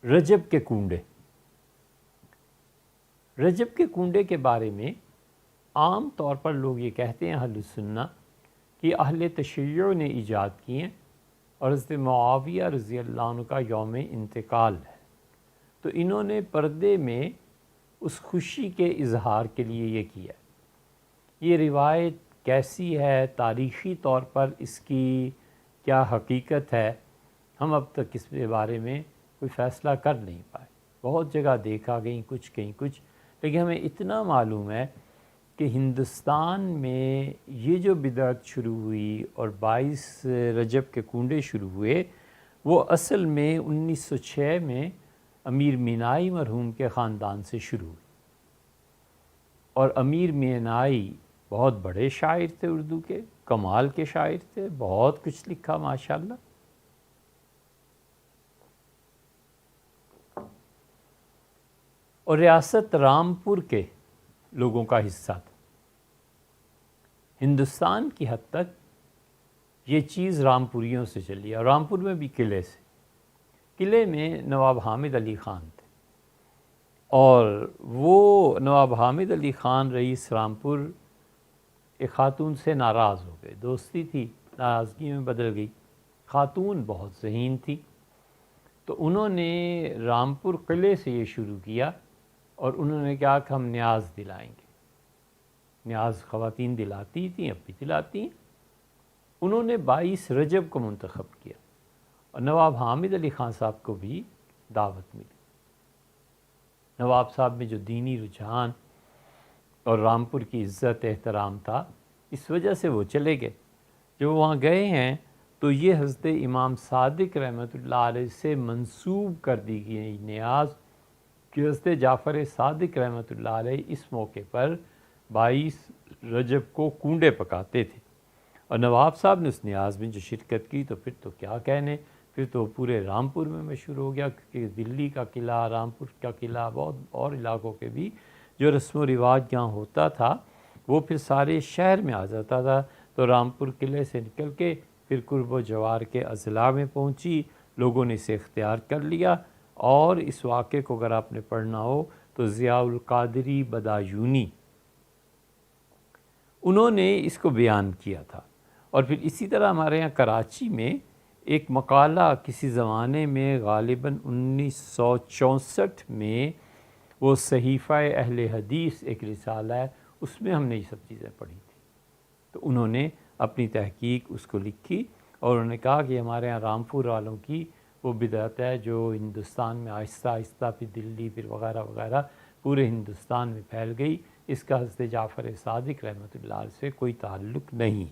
رجب کے کنڈے۔ رجب کے کنڈے کے بارے میں عام طور پر لوگ یہ کہتے ہیں اہل السنہ کہ اہل تشیع نے ایجاد کیے ہیں اور حضرت معاویہ رضی اللہ عنہ کا یوم انتقال ہے، تو انہوں نے پردے میں اس خوشی کے اظہار کے لیے یہ کیا۔ یہ روایت کیسی ہے، تاریخی طور پر اس کی کیا حقیقت ہے، ہم اب تک اس کے بارے میں کوئی فیصلہ کر نہیں پائے۔ بہت جگہ دیکھا گئی کہیں کچھ، لیکن ہمیں اتنا معلوم ہے کہ ہندوستان میں یہ جو بدعت شروع ہوئی اور 22 رجب کے کنڈے شروع ہوئے، وہ اصل میں 1906 میں امیر مینائی مرحوم کے خاندان سے شروع ہوئی، اور امیر مینائی بہت بڑے شاعر تھے، اردو کے کمال کے شاعر تھے، بہت کچھ لکھا ماشاءاللہ۔ اور ریاست رامپور کے لوگوں کا حصہ تھا۔ ہندوستان کی حد تک یہ چیز رامپوریوں سے چلی، اور رامپور میں بھی قلعے سے۔ قلعے میں نواب حامد علی خان تھے، اور وہ نواب حامد علی خان رئیس رامپور ایک خاتون سے ناراض ہو گئے، دوستی تھی ناراضگی میں بدل گئی۔ خاتون بہت ذہین تھی، تو انہوں نے رامپور قلعے سے یہ شروع کیا، اور انہوں نے کہا کہ ہم نیاز دلائیں گے۔ نیاز خواتین دلاتی تھیں، اب بھی دلاتی ہیں۔ انہوں نے 22 رجب کو منتخب کیا، اور نواب حامد علی خان صاحب کو بھی دعوت ملی۔ نواب صاحب میں جو دینی رجحان اور رامپور کی عزت احترام تھا، اس وجہ سے وہ چلے گئے۔ جو وہاں گئے ہیں تو یہ حضرت امام صادق رحمۃ اللہ علیہ سے منسوب کر دی گئی نیاز کہ حضرت جعفر صادق رحمۃ اللہ علیہ اس موقع پر 22 رجب کو کنڈے پکاتے تھے، اور نواب صاحب نے اس نیاز میں جو شرکت کی تو پھر تو کیا کہنے، پھر تو پورے رامپور میں مشہور ہو گیا، کیونکہ دلی کا قلعہ، رامپور کا قلعہ، بہت اور علاقوں کے بھی جو رسم و رواج یہاں ہوتا تھا وہ پھر سارے شہر میں آ جاتا تھا۔ تو رامپور قلعے سے نکل کے پھر قرب و جوار کے اضلاع میں پہنچی، لوگوں نے اسے اختیار کر لیا۔ اور اس واقعے کو اگر آپ نے پڑھنا ہو تو ضیاء القادری بدایونی انہوں نے اس کو بیان کیا تھا۔ اور پھر اسی طرح ہمارے یہاں کراچی میں ایک مقالہ کسی زمانے میں غالباً 1964 میں، وہ صحیفہ اہل حدیث ایک رسالہ ہے، اس میں ہم نے یہ سب چیزیں پڑھی تھی۔ تو انہوں نے اپنی تحقیق اس کو لکھی، اور انہوں نے کہا کہ ہمارے یہاں رامپور والوں کی وہ بدعت ہے جو ہندوستان میں آہستہ آہستہ پھر دلی پھر وغیرہ وغیرہ پورے ہندوستان میں پھیل گئی، اس کا حضرت جعفر صادق رحمۃ اللہ علیہ سے کوئی تعلق نہیں۔